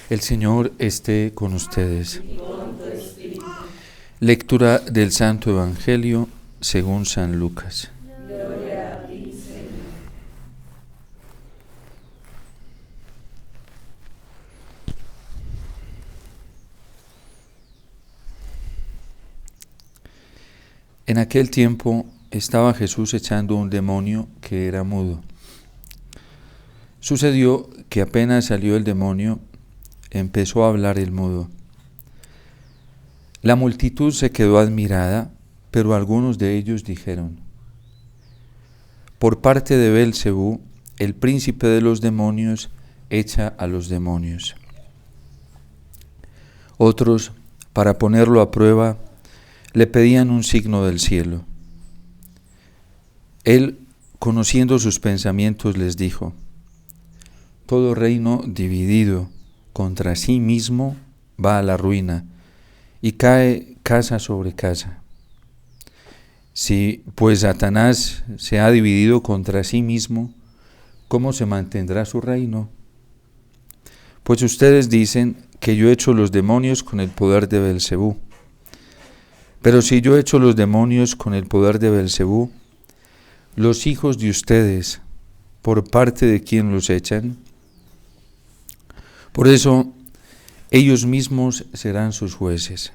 El Señor esté con ustedes. Lectura del Santo Evangelio según San Lucas. Gloria a ti, Señor. En aquel tiempo estaba Jesús echando un demonio que era mudo. Sucedió que apenas salió el demonio, empezó a hablar el mudo. La multitud se quedó admirada, pero algunos de ellos dijeron: por parte de Beelzebú, el príncipe de los demonios, echa a los demonios. Otros, para ponerlo a prueba, le pedían un signo del cielo. Él, conociendo sus pensamientos, les dijo: todo reino dividido contra sí mismo va a la ruina, y cae casa sobre casa. Si pues Satanás se ha dividido contra sí mismo, ¿cómo se mantendrá su reino? Pues ustedes dicen que yo echo los demonios con el poder de Beelzebú. Pero si yo echo los demonios con el poder de Beelzebú, los hijos de ustedes, ¿por parte de quién los echan? Por eso, ellos mismos serán sus jueces.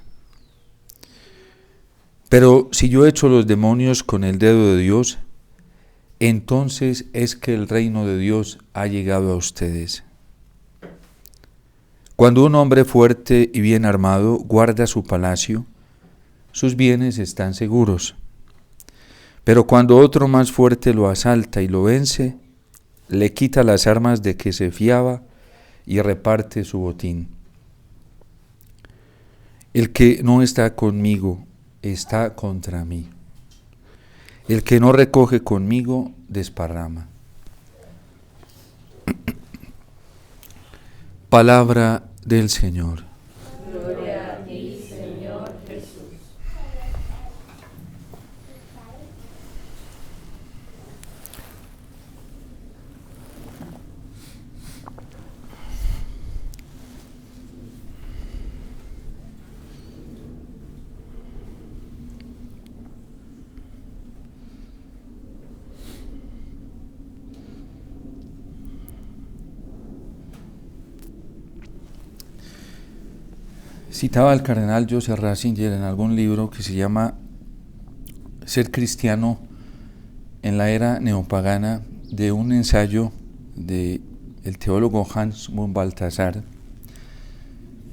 Pero si yo echo los demonios con el dedo de Dios, entonces es que el reino de Dios ha llegado a ustedes. Cuando un hombre fuerte y bien armado guarda su palacio, sus bienes están seguros. Pero cuando otro más fuerte lo asalta y lo vence, le quita las armas de que se fiaba y reparte su botín. El que no está conmigo está contra mí. El que no recoge conmigo desparrama. Palabra del Señor. Gloria a ti, Señor Jesús. Citaba al cardenal Joseph Ratzinger en algún libro que se llama Ser cristiano en la era neopagana, de un ensayo del teólogo Hans von Balthasar,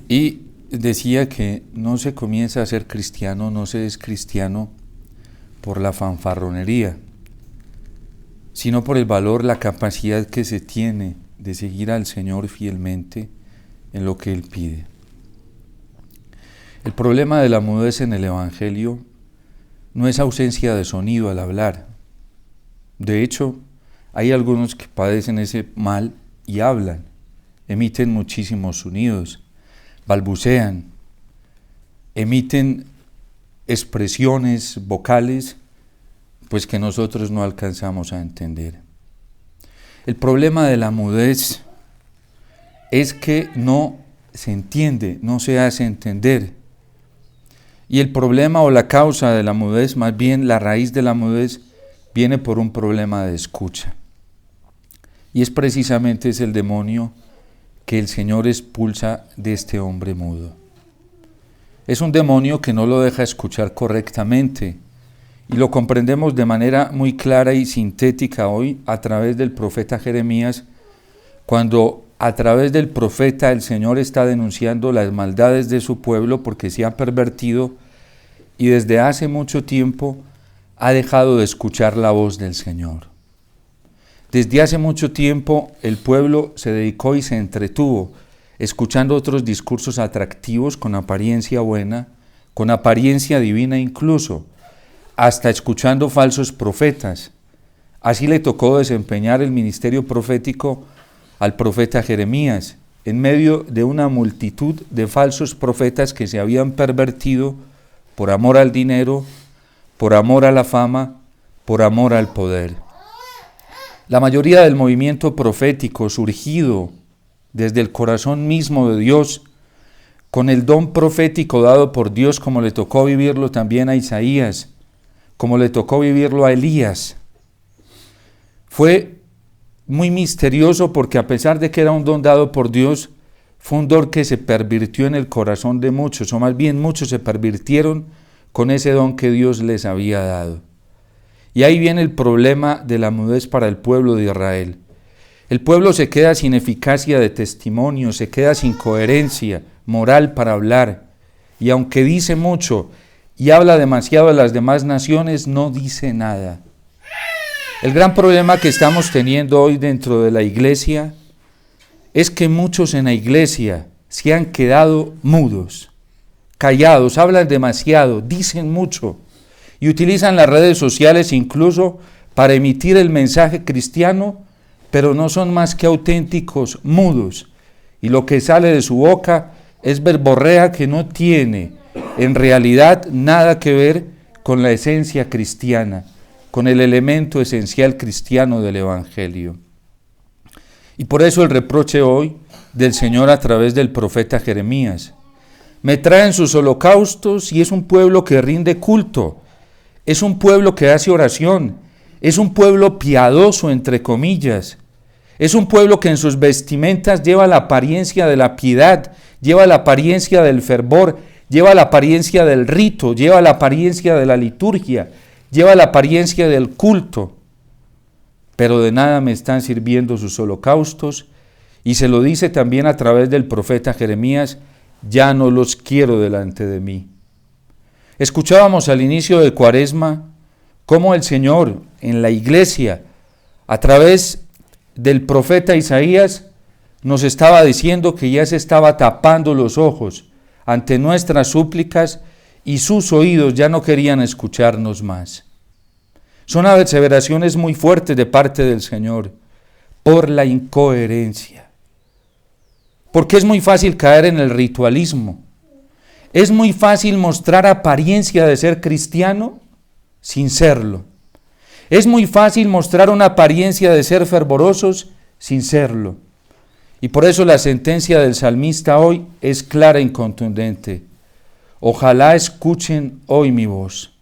y decía que no se comienza a ser cristiano, no se es cristiano por la fanfarronería, sino por el valor, la capacidad que se tiene de seguir al Señor fielmente en lo que Él pide. El problema de la mudez en el Evangelio no es ausencia de sonido al hablar. De hecho, hay algunos que padecen ese mal y hablan, emiten muchísimos sonidos, balbucean, emiten expresiones vocales, pues que nosotros no alcanzamos a entender. El problema de la mudez es que no se entiende, no se hace entender. Y el problema o la causa de la mudez, más bien la raíz de la mudez, viene por un problema de escucha. Y es precisamente el demonio que el Señor expulsa de este hombre mudo. Es un demonio que no lo deja escuchar correctamente, y lo comprendemos de manera muy clara y sintética hoy a través del profeta Jeremías, cuando a través del profeta el Señor está denunciando las maldades de su pueblo porque se han pervertido y desde hace mucho tiempo ha dejado de escuchar la voz del Señor. Desde hace mucho tiempo el pueblo se dedicó y se entretuvo escuchando otros discursos atractivos con apariencia buena, con apariencia divina incluso, hasta escuchando falsos profetas. Así le tocó desempeñar el ministerio profético al profeta Jeremías, en medio de una multitud de falsos profetas que se habían pervertido por amor al dinero, por amor a la fama, por amor al poder. La mayoría del movimiento profético surgido desde el corazón mismo de Dios, con el don profético dado por Dios, como le tocó vivirlo también a Isaías, como le tocó vivirlo a Elías. Fue muy misterioso porque a pesar de que era un don dado por Dios, fue un don que se pervirtió en el corazón de muchos, o más bien muchos se pervirtieron con ese don que Dios les había dado. Y ahí viene el problema de la mudez para el pueblo de Israel. El pueblo se queda sin eficacia de testimonio, se queda sin coherencia moral para hablar, y aunque dice mucho y habla demasiado de las demás naciones, no dice nada. El gran problema que estamos teniendo hoy dentro de la iglesia es que muchos en la iglesia se han quedado mudos, callados, hablan demasiado, dicen mucho y utilizan las redes sociales incluso para emitir el mensaje cristiano, pero no son más que auténticos mudos, y lo que sale de su boca es verborrea que no tiene en realidad nada que ver con la esencia cristiana, con el elemento esencial cristiano del Evangelio. Y por eso el reproche hoy del Señor a través del profeta Jeremías. Me traen sus holocaustos y es un pueblo que rinde culto, es un pueblo que hace oración, es un pueblo piadoso entre comillas, es un pueblo que en sus vestimentas lleva la apariencia de la piedad, lleva la apariencia del fervor, lleva la apariencia del rito, lleva la apariencia de la liturgia, lleva la apariencia del culto, pero de nada me están sirviendo sus holocaustos, y se lo dice también a través del profeta Jeremías, ya no los quiero delante de mí. Escuchábamos al inicio de Cuaresma cómo el Señor en la iglesia, a través del profeta Isaías, nos estaba diciendo que ya se estaba tapando los ojos ante nuestras súplicas y sus oídos ya no querían escucharnos más. Son aseveraciones muy fuertes de parte del Señor por la incoherencia. Porque es muy fácil caer en el ritualismo. Es muy fácil mostrar apariencia de ser cristiano sin serlo. Es muy fácil mostrar una apariencia de ser fervorosos sin serlo. Y por eso la sentencia del salmista hoy es clara y contundente. Ojalá escuchen hoy mi voz.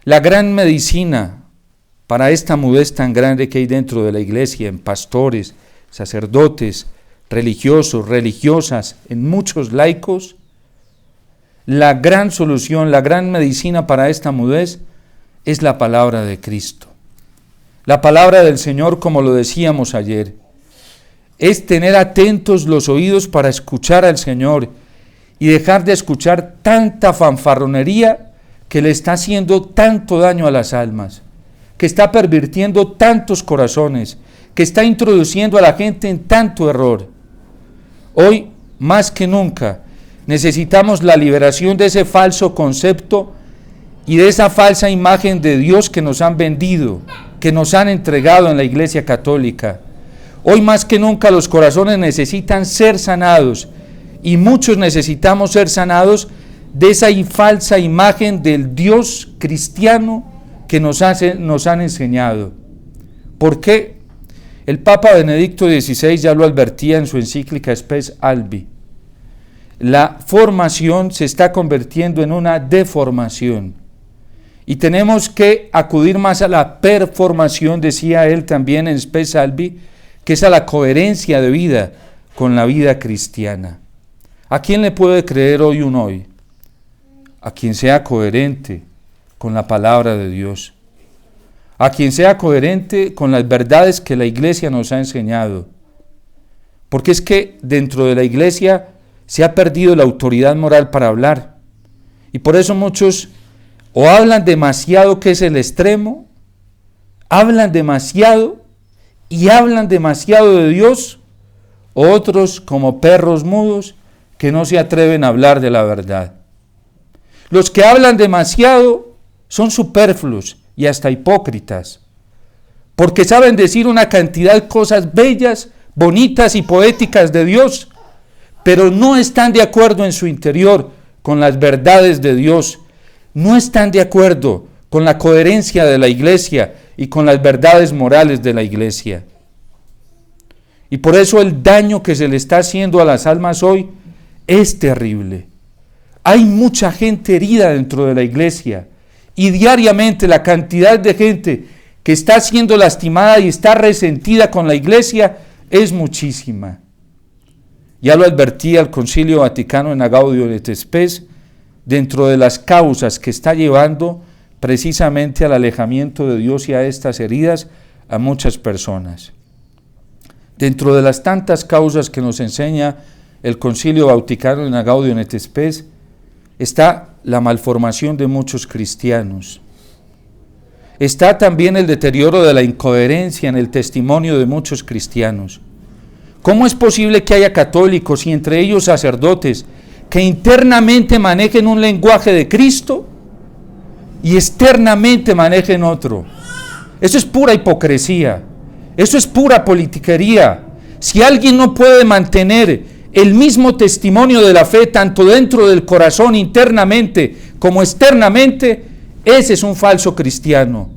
La gran medicina para esta mudez tan grande que hay dentro de la iglesia, en pastores, sacerdotes, religiosos, religiosas, en muchos laicos, la gran solución, la gran medicina para esta mudez es la palabra de Cristo. La palabra del Señor, como lo decíamos ayer, es tener atentos los oídos para escuchar al Señor y dejar de escuchar tanta fanfarronería que le está haciendo tanto daño a las almas, que está pervirtiendo tantos corazones, que está introduciendo a la gente en tanto error. Hoy, más que nunca, necesitamos la liberación de ese falso concepto y de esa falsa imagen de Dios que nos han vendido, que nos han entregado en la Iglesia Católica. Hoy más que nunca los corazones necesitan ser sanados y muchos necesitamos ser sanados de esa falsa imagen del Dios cristiano que nos han enseñado. ¿Por qué? El Papa Benedicto XVI ya lo advertía en su encíclica Spes Albi. La formación se está convirtiendo en una deformación y tenemos que acudir más a la performación, decía él también en Spes Albi, que es a la coherencia de vida con la vida cristiana. ¿A quién le puede creer hoy un hoy? A quien sea coherente con la palabra de Dios, a quien sea coherente con las verdades que la iglesia nos ha enseñado, porque es que dentro de la iglesia se ha perdido la autoridad moral para hablar, y por eso muchos o hablan demasiado, que es el extremo, hablan demasiado y hablan demasiado de Dios, o otros como perros mudos que no se atreven a hablar de la verdad. Los que hablan demasiado son superfluos y hasta hipócritas, porque saben decir una cantidad de cosas bellas, bonitas y poéticas de Dios, pero no están de acuerdo en su interior con las verdades de Dios, no están de acuerdo con la coherencia de la iglesia y con las verdades morales de la iglesia. Y por eso el daño que se le está haciendo a las almas hoy es terrible. Hay mucha gente herida dentro de la iglesia y diariamente la cantidad de gente que está siendo lastimada y está resentida con la iglesia es muchísima. Ya lo advertía el Concilio Vaticano en Gaudium et Spes, dentro de las causas que está llevando precisamente al alejamiento de Dios y a estas heridas a muchas personas. Dentro de las tantas causas que nos enseña el Concilio Vaticano en Gaudium et Spes está la malformación de muchos cristianos. Está también el deterioro de la incoherencia en el testimonio de muchos cristianos. ¿Cómo es posible que haya católicos y entre ellos sacerdotes que internamente manejen un lenguaje de Cristo y externamente manejen otro? Eso es pura hipocresía, eso es pura politiquería. Si alguien no puede mantener el mismo testimonio de la fe tanto dentro del corazón internamente como externamente, ese es un falso cristiano,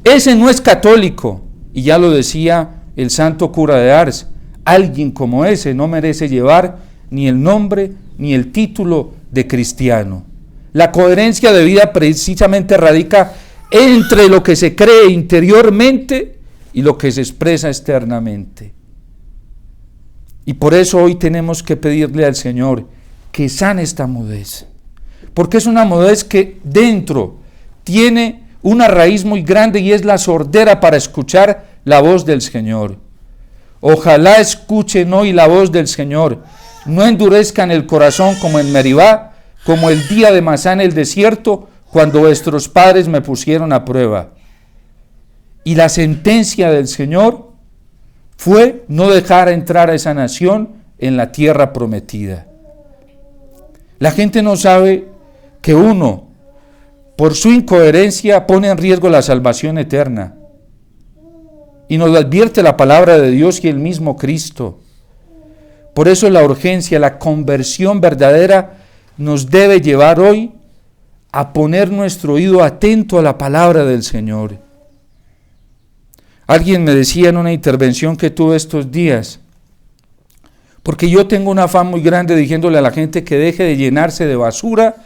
ese no es católico. Y ya lo decía el santo cura de Ars, alguien como ese no merece llevar ni el nombre ni el título de cristiano. La coherencia de vida precisamente radica entre lo que se cree interiormente y lo que se expresa externamente. Y por eso hoy tenemos que pedirle al Señor que sane esta mudez, porque es una mudez que dentro tiene una raíz muy grande y es la sordera para escuchar la voz del Señor. Ojalá escuchen hoy la voz del Señor, no endurezcan el corazón como en Meribá, como el día de Masá en el desierto, cuando vuestros padres me pusieron a prueba. Y la sentencia del Señor fue no dejar entrar a esa nación en la tierra prometida. La gente no sabe que uno, por su incoherencia, pone en riesgo la salvación eterna. Y nos advierte la palabra de Dios y el mismo Cristo. Por eso la urgencia, la conversión verdadera nos debe llevar hoy a poner nuestro oído atento a la palabra del Señor. Alguien me decía en una intervención que tuve estos días, porque yo tengo un afán muy grande diciéndole a la gente que deje de llenarse de basura,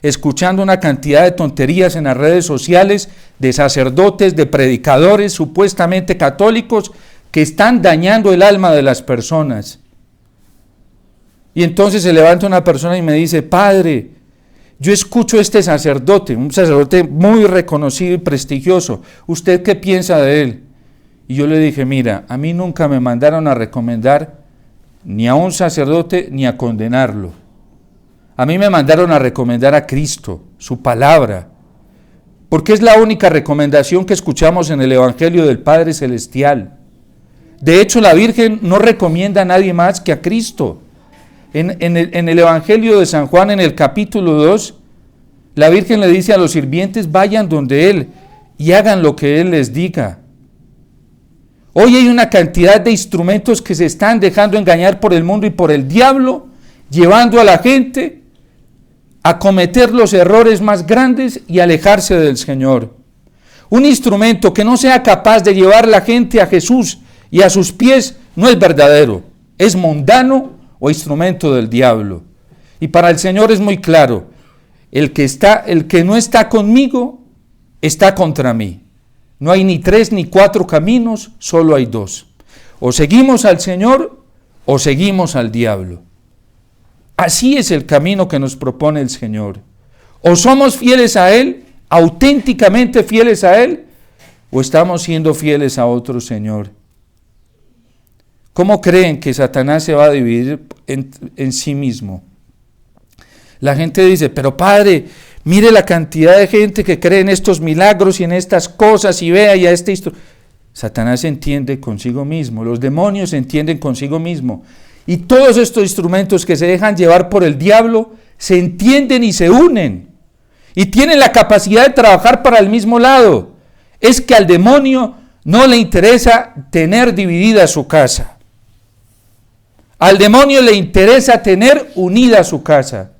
escuchando una cantidad de tonterías en las redes sociales de sacerdotes, de predicadores supuestamente católicos que están dañando el alma de las personas. Y entonces se levanta una persona y me dice: padre, yo escucho a este sacerdote, un sacerdote muy reconocido y prestigioso, ¿usted qué piensa de él? Y yo le dije: mira, a mí nunca me mandaron a recomendar ni a un sacerdote ni a condenarlo. A mí me mandaron a recomendar a Cristo, su palabra, porque es la única recomendación que escuchamos en el Evangelio del Padre Celestial. De hecho, la Virgen no recomienda a nadie más que a Cristo. En el Evangelio de San Juan, en el capítulo 2, la Virgen le dice a los sirvientes: vayan donde Él y hagan lo que Él les diga. Hoy hay una cantidad de instrumentos que se están dejando engañar por el mundo y por el diablo, llevando a la gente a cometer los errores más grandes y alejarse del Señor. Un instrumento que no sea capaz de llevar la gente a Jesús y a sus pies no es verdadero, es mundano o instrumento del diablo. Y para el Señor es muy claro: el que no está conmigo está contra mí. No hay ni 3 ni 4 caminos, solo hay 2. O seguimos al Señor o seguimos al diablo. Así es el camino que nos propone el Señor. O somos fieles a Él, auténticamente fieles a Él, o estamos siendo fieles a otro Señor. ¿Cómo creen que Satanás se va a dividir en sí mismo? La gente dice: pero padre, mire la cantidad de gente que cree en estos milagros y en estas cosas y vea ya este instrumento. Satanás se entiende consigo mismo, los demonios se entienden consigo mismo. Y todos estos instrumentos que se dejan llevar por el diablo se entienden y se unen. Y tienen la capacidad de trabajar para el mismo lado. Es que al demonio no le interesa tener dividida su casa. Al demonio le interesa tener unida su casa.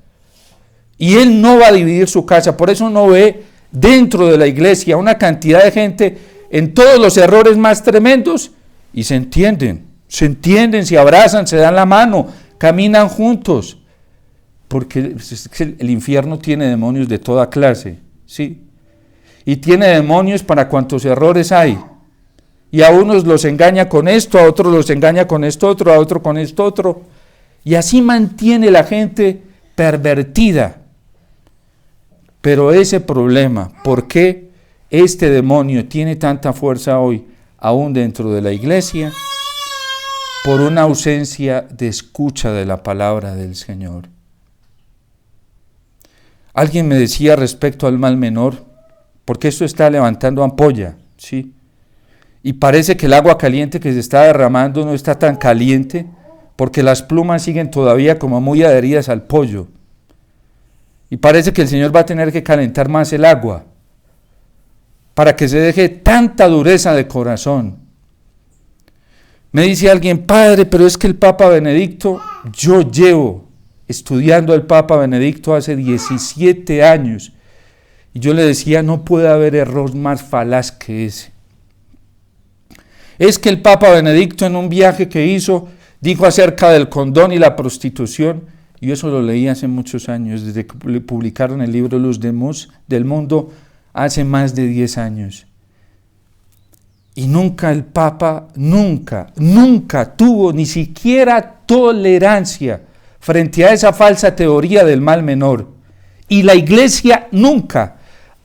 Y él no va a dividir su casa. Por eso no ve dentro de la iglesia una cantidad de gente en todos los errores más tremendos y se entienden. Se entienden, se abrazan, se dan la mano, caminan juntos. Porque el infierno tiene demonios de toda clase, ¿sí? Y tiene demonios para cuantos errores hay. Y a unos los engaña con esto, a otros los engaña con esto otro, a otro con esto otro. Y así mantiene la gente pervertida. Pero ese problema, ¿por qué este demonio tiene tanta fuerza hoy, aún dentro de la iglesia? Por una ausencia de escucha de la palabra del Señor. Alguien me decía respecto al mal menor, porque esto está levantando ampolla, ¿sí? Y parece que el agua caliente que se está derramando no está tan caliente, porque las plumas siguen todavía como muy adheridas al pollo. Y parece que el Señor va a tener que calentar más el agua, para que se deje tanta dureza de corazón. Me dice alguien, padre, pero es que el Papa Benedicto, yo llevo estudiando al Papa Benedicto hace 17 años, y yo le decía, no puede haber error más falaz que ese. Es que el Papa Benedicto en un viaje que hizo, dijo acerca del condón y la prostitución, y yo eso lo leí hace muchos años, desde que publicaron el libro Luz del Mundo, hace más de 10 años. Y nunca el Papa, nunca tuvo ni siquiera tolerancia frente a esa falsa teoría del mal menor. Y la iglesia nunca.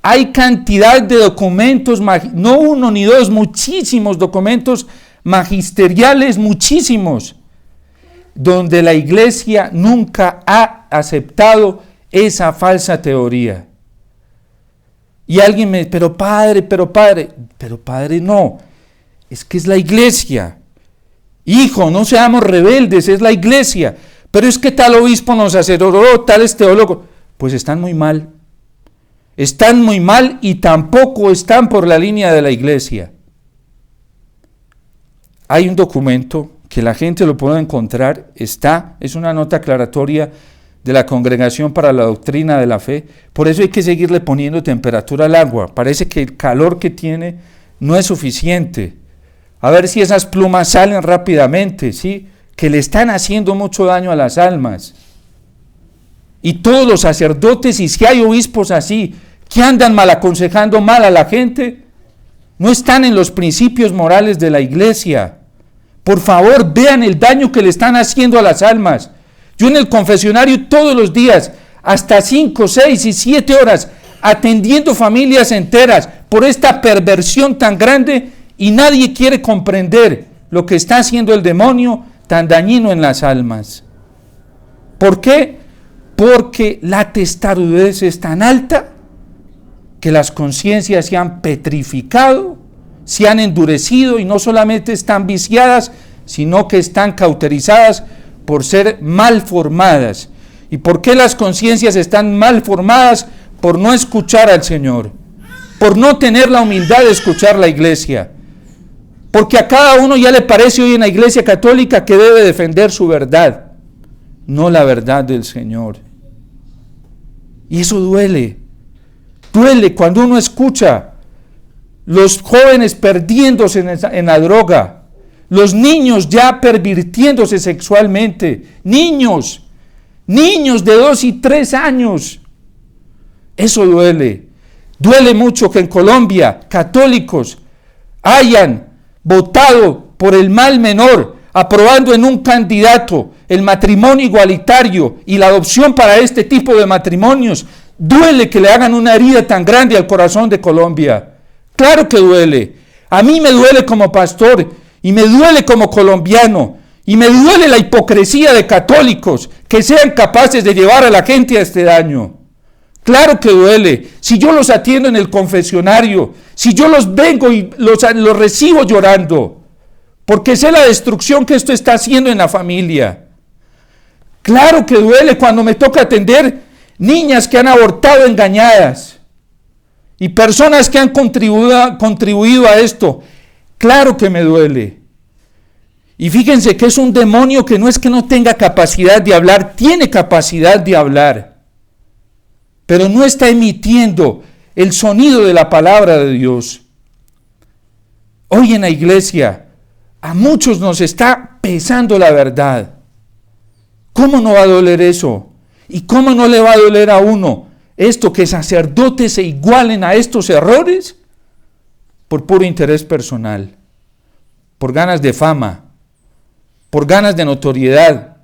Hay cantidad de documentos, no uno ni dos, muchísimos documentos magisteriales, muchísimos, donde la iglesia nunca ha aceptado esa falsa teoría. Y alguien me dice, pero padre no, es que es la iglesia. Hijo, no seamos rebeldes, es la iglesia. Pero es que tal obispo nos asesoró, tal teólogo. Pues están muy mal y tampoco están por la línea de la iglesia. Hay un documento que la gente lo puede encontrar, es una nota aclaratoria de la Congregación para la Doctrina de la Fe. Por eso hay que seguirle poniendo temperatura al agua. Parece que el calor que tiene no es suficiente. A ver si esas plumas salen rápidamente, ¿sí? Que le están haciendo mucho daño a las almas. Y todos los sacerdotes, y si hay obispos así, que andan mal aconsejando mal a la gente, no están en los principios morales de la iglesia. Por favor, vean el daño que le están haciendo a las almas. Yo en el confesionario todos los días, hasta 5, 6 y 7 horas, atendiendo familias enteras por esta perversión tan grande, y nadie quiere comprender lo que está haciendo el demonio tan dañino en las almas. ¿Por qué? Porque la testarudez es tan alta que las conciencias se han petrificado, se han endurecido y no solamente están viciadas, sino que están cauterizadas por ser mal formadas. ¿Y por qué las conciencias están mal formadas? Por no escuchar al Señor, por no tener la humildad de escuchar la iglesia. Porque a cada uno ya le parece hoy en la iglesia católica que debe defender su verdad, no la verdad del Señor. Y eso duele cuando uno escucha los jóvenes perdiéndose en la droga, los niños ya pervirtiéndose sexualmente, niños de 2 y 3 años. Eso duele mucho que en Colombia católicos hayan votado por el mal menor, aprobando en un candidato el matrimonio igualitario y la adopción para este tipo de matrimonios. Duele que le hagan una herida tan grande al corazón de Colombia. Claro que duele. A mí me duele como pastor y me duele como colombiano y me duele la hipocresía de católicos que sean capaces de llevar a la gente a este daño. Claro que duele. Si yo los atiendo en el confesionario, si yo los vengo y los recibo llorando, porque sé la destrucción que esto está haciendo en la familia. Claro que duele cuando me toca atender niñas que han abortado engañadas y personas que han contribuido a esto. Claro que me duele. Y fíjense que es un demonio que no es que no tenga capacidad de hablar, tiene capacidad de hablar, pero no está emitiendo el sonido de la palabra de Dios. Hoy en la iglesia A muchos nos está pesando la verdad. ¿Cómo no va a doler eso? ¿Y cómo no le va a doler a uno esto, que sacerdotes se igualen a estos errores? Por puro interés personal, por ganas de fama, por ganas de notoriedad,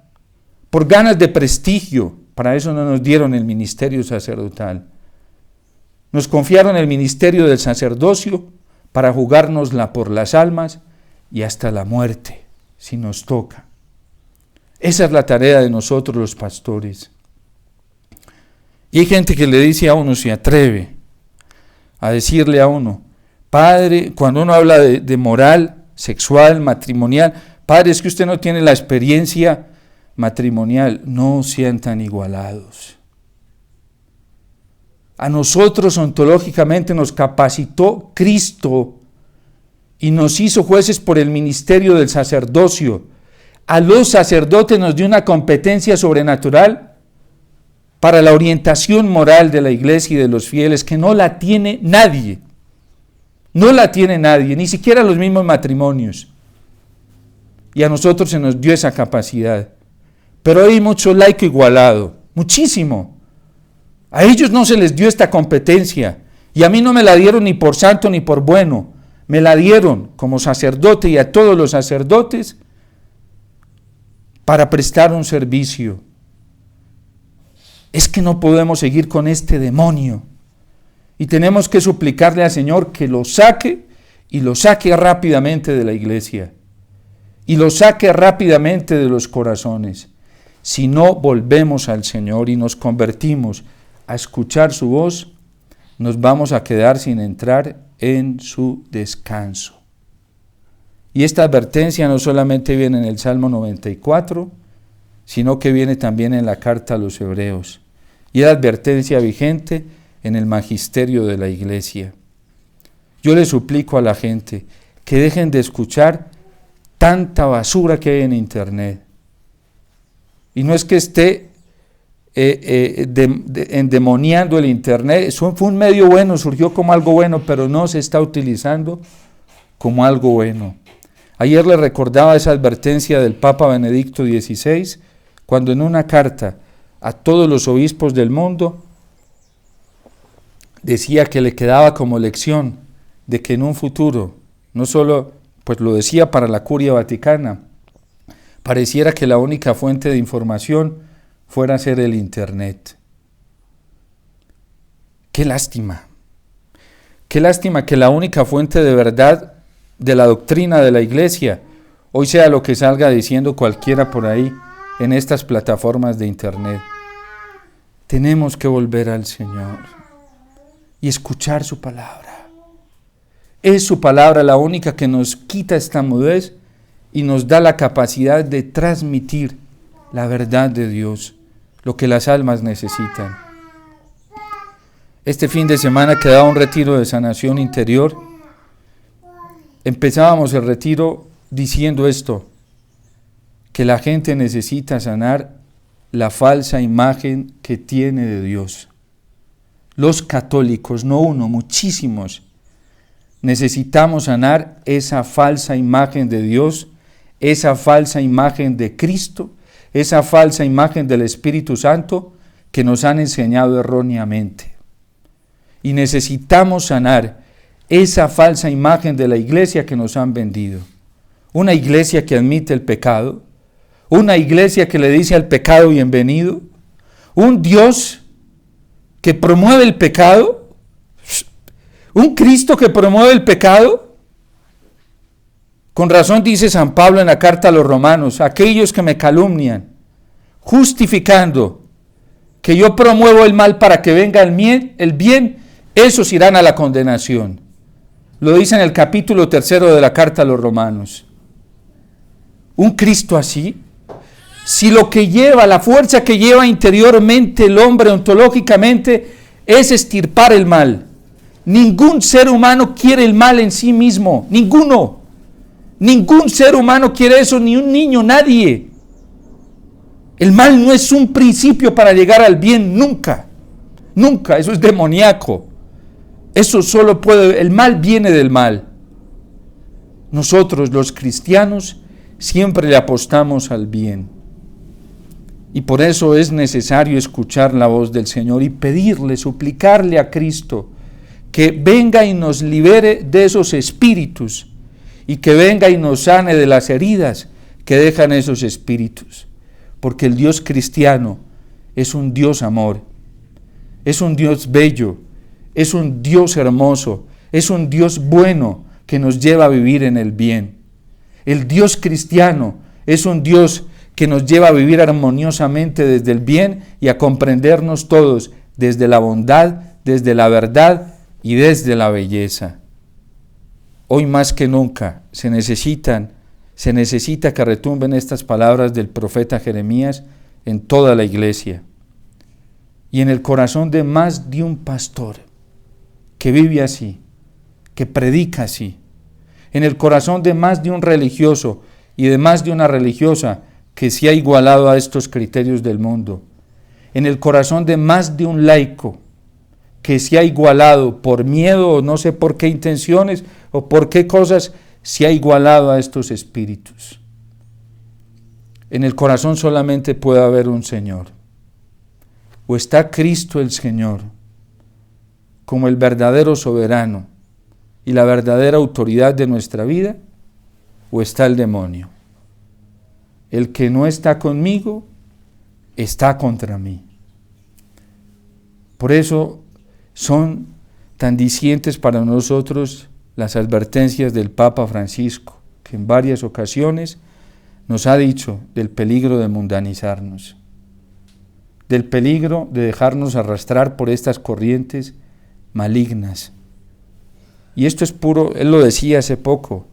por ganas de prestigio. Para eso no nos dieron el ministerio sacerdotal. Nos confiaron el ministerio del sacerdocio para jugárnosla por las almas y hasta la muerte, si nos toca. Esa es la tarea de nosotros los pastores. Y hay gente que le dice a uno, se atreve a decirle a uno, padre, cuando uno habla de moral sexual, matrimonial, padre, es que usted no tiene la experiencia matrimonial. No sean tan igualados. A nosotros ontológicamente nos capacitó Cristo y nos hizo jueces por el ministerio del sacerdocio. A los sacerdotes nos dio una competencia sobrenatural para la orientación moral de la iglesia y de los fieles, que no la tiene nadie. No la tiene nadie, ni siquiera los mismos matrimonios. Y a nosotros se nos dio esa capacidad. Pero hay mucho laico igualado, muchísimo. A ellos no se les dio esta competencia, y a mí no me la dieron ni por santo ni por bueno. Me la dieron como sacerdote y a todos los sacerdotes para prestar un servicio. Es que no podemos seguir con este demonio y tenemos que suplicarle al Señor que lo saque, y lo saque rápidamente de la iglesia y lo saque rápidamente de los corazones. Si no volvemos al Señor y nos convertimos a escuchar su voz, nos vamos a quedar sin entrar en su descanso. Y esta advertencia no solamente viene en el Salmo 94, sino que viene también en la carta a los Hebreos. Y es advertencia vigente en el magisterio de la iglesia. Yo le suplico a la gente que dejen de escuchar tanta basura que hay en internet. Y no es que esté endemoniando el internet. Eso fue un medio bueno, surgió como algo bueno, pero no se está utilizando como algo bueno. Ayer le recordaba esa advertencia del Papa Benedicto XVI, cuando en una carta a todos los obispos del mundo decía que le quedaba como lección de que en un futuro, no solo, pues lo decía para la Curia Vaticana, pareciera que la única fuente de información fuera a ser el internet. Qué lástima que la única fuente de verdad de la doctrina de la iglesia hoy sea lo que salga diciendo cualquiera por ahí en estas plataformas de internet. Tenemos que volver al Señor y escuchar su palabra. Es su palabra la única que nos quita esta mudez y nos da la capacidad de transmitir la verdad de Dios, lo que las almas necesitan. Este fin de semana quedaba un retiro de sanación interior. Empezábamos el retiro diciendo esto, que la gente necesita sanar la falsa imagen que tiene de Dios. Los católicos, no uno, muchísimos, necesitamos sanar esa falsa imagen de Dios, esa falsa imagen de Cristo, esa falsa imagen del Espíritu Santo que nos han enseñado erróneamente. Y necesitamos sanar esa falsa imagen de la iglesia que nos han vendido. Una iglesia que admite el pecado, una iglesia que le dice al pecado bienvenido, un Dios que promueve el pecado, un Cristo que promueve el pecado. Con razón dice San Pablo en la carta a los Romanos, aquellos que me calumnian, justificando que yo promuevo el mal para que venga el bien, esos irán a la condenación. Lo dice en el capítulo 3 de la carta a los Romanos. Un Cristo así, si lo que lleva, la fuerza que lleva interiormente el hombre ontológicamente es extirpar el mal. Ningún ser humano quiere el mal en sí mismo, ninguno. Ningún ser humano quiere eso, ni un niño, nadie. El mal no es un principio para llegar al bien, nunca. Nunca, eso es demoníaco. Eso solo puede, el mal viene del mal. Nosotros, los cristianos, siempre le apostamos al bien. Y por eso es necesario escuchar la voz del Señor y pedirle, suplicarle a Cristo que venga y nos libere de esos espíritus y que venga y nos sane de las heridas que dejan esos espíritus. Porque el Dios cristiano es un Dios amor, es un Dios bello, es un Dios hermoso, es un Dios bueno que nos lleva a vivir en el bien. El Dios cristiano es un Dios que nos lleva a vivir armoniosamente desde el bien y a comprendernos todos desde la bondad, desde la verdad y desde la belleza. Hoy más que nunca se necesita que retumben estas palabras del profeta Jeremías en toda la iglesia y en el corazón de más de un pastor que vive así, que predica así, en el corazón de más de un religioso y de más de una religiosa que se ha igualado a estos criterios del mundo, en el corazón de más de un laico que se ha igualado por miedo o no sé por qué intenciones o por qué cosas se ha igualado a estos espíritus. En el corazón solamente puede haber un Señor. O está Cristo el Señor como el verdadero soberano y la verdadera autoridad de nuestra vida, o está el demonio. El que no está conmigo está contra mí. Por eso son tan dicientes para nosotros las advertencias del Papa Francisco, que en varias ocasiones nos ha dicho del peligro de mundanizarnos, del peligro de dejarnos arrastrar por estas corrientes malignas. Y esto es puro, él lo decía hace poco,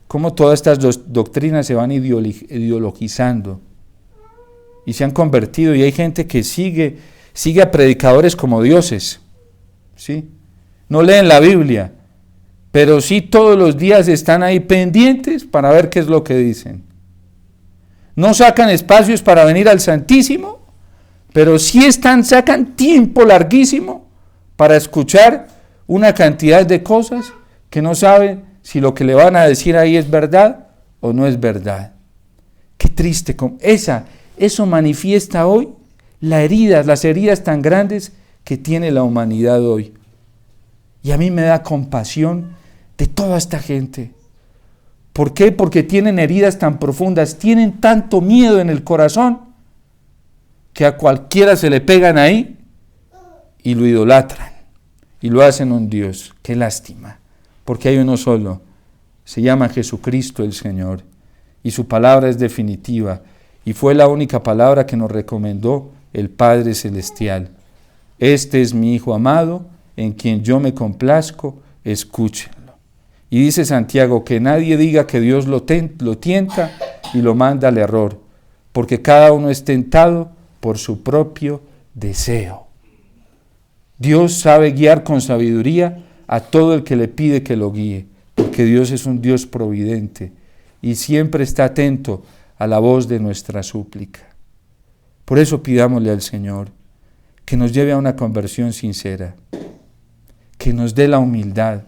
cómo todas estas doctrinas se van ideologizando y se han convertido, y hay gente que sigue a predicadores como dioses, ¿sí? No leen la Biblia, pero sí todos los días están ahí pendientes para ver qué es lo que dicen. No sacan espacios para venir al Santísimo, pero sí sacan tiempo larguísimo para escuchar una cantidad de cosas que no saben si lo que le van a decir ahí es verdad o no es verdad. Qué triste, eso manifiesta hoy las heridas tan grandes que tiene la humanidad hoy. Y a mí me da compasión de toda esta gente. ¿Por qué? Porque tienen heridas tan profundas, tienen tanto miedo en el corazón, que a cualquiera se le pegan ahí y lo idolatran y lo hacen un Dios. Qué lástima, porque hay uno solo, se llama Jesucristo el Señor, y su palabra es definitiva, y fue la única palabra que nos recomendó el Padre Celestial. Este es mi Hijo amado, en quien yo me complazco, escúchenlo. Y dice Santiago, que nadie diga que Dios lo tienta y lo manda al error, porque cada uno es tentado por su propio deseo. Dios sabe guiar con sabiduría a todo el que le pide que lo guíe, porque Dios es un Dios providente y siempre está atento a la voz de nuestra súplica. Por eso pidámosle al Señor que nos lleve a una conversión sincera, que nos dé la humildad,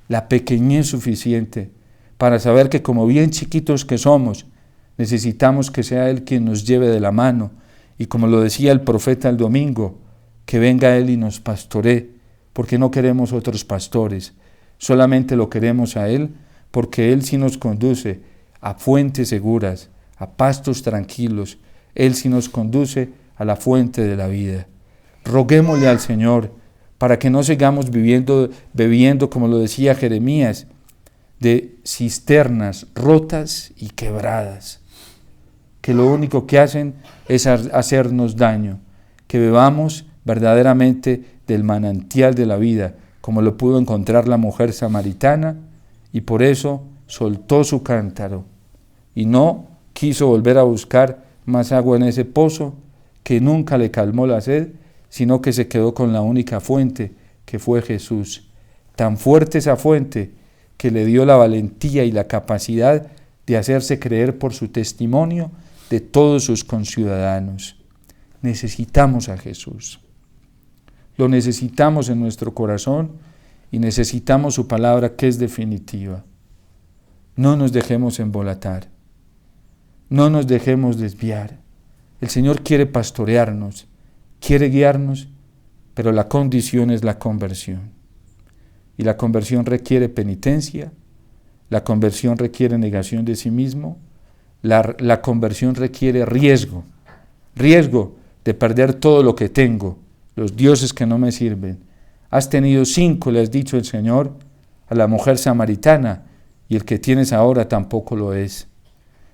la pequeñez suficiente para saber que como bien chiquitos que somos, necesitamos que sea Él quien nos lleve de la mano, y como lo decía el profeta el domingo, que venga Él y nos pastoree, porque no queremos otros pastores, solamente lo queremos a Él, porque Él sí nos conduce a fuentes seguras, a pastos tranquilos, Él sí nos conduce a la fuente de la vida. Roguémosle al Señor para que no sigamos bebiendo, como lo decía Jeremías, de cisternas rotas y quebradas, que lo único que hacen es hacernos daño, que bebamos verdaderamente del manantial de la vida, como lo pudo encontrar la mujer samaritana, y por eso soltó su cántaro y no quiso volver a buscar más agua en ese pozo, que nunca le calmó la sed, sino que se quedó con la única fuente, que fue Jesús. Tan fuerte esa fuente que le dio la valentía y la capacidad de hacerse creer por su testimonio de todos sus conciudadanos. Necesitamos a Jesús. Lo necesitamos en nuestro corazón y necesitamos su palabra, que es definitiva. No nos dejemos embolatar. No nos dejemos desviar. El Señor quiere pastorearnos, quiere guiarnos, pero la condición es la conversión. Y la conversión requiere penitencia, la conversión requiere negación de sí mismo, la conversión requiere riesgo de perder todo lo que tengo, los dioses que no me sirven. Has tenido 5, le has dicho el Señor a la mujer samaritana, y el que tienes ahora tampoco lo es.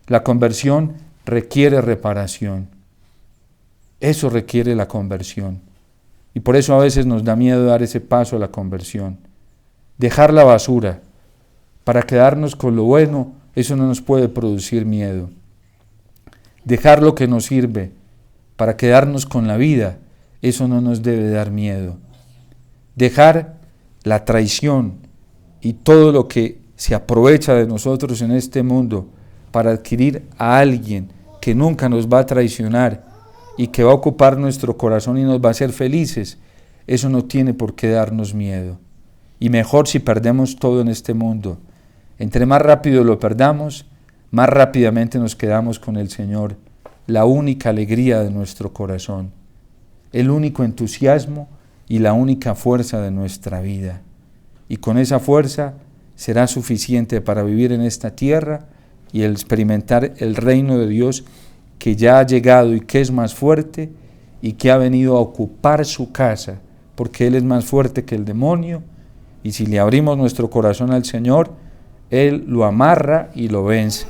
La conversión requiere reparación. Eso requiere la conversión. Y por eso a veces nos da miedo dar ese paso a la conversión. Dejar la basura para quedarnos con lo bueno, eso no nos puede producir miedo. Dejar lo que nos sirve para quedarnos con la vida, eso no nos debe dar miedo. Dejar la traición y todo lo que se aprovecha de nosotros en este mundo para adquirir a alguien que nunca nos va a traicionar y que va a ocupar nuestro corazón y nos va a hacer felices, eso no tiene por qué darnos miedo. Y mejor si perdemos todo en este mundo. Entre más rápido lo perdamos, más rápidamente nos quedamos con el Señor, la única alegría de nuestro corazón, el único entusiasmo y la única fuerza de nuestra vida. Y con esa fuerza será suficiente para vivir en esta tierra y experimentar el reino de Dios que ya ha llegado y que es más fuerte y que ha venido a ocupar su casa, porque Él es más fuerte que el demonio, y si le abrimos nuestro corazón al Señor, Él lo amarra y lo vence,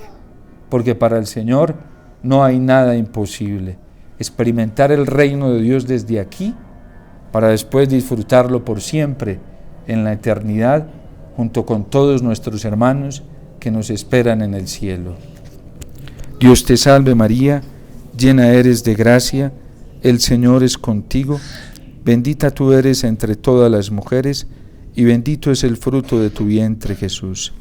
porque para el Señor no hay nada imposible. Experimentar el reino de Dios desde aquí, para después disfrutarlo por siempre en la eternidad, junto con todos nuestros hermanos que nos esperan en el cielo. Dios te salve María, llena eres de gracia, el Señor es contigo, bendita tú eres entre todas las mujeres, y bendito es el fruto de tu vientre Jesús.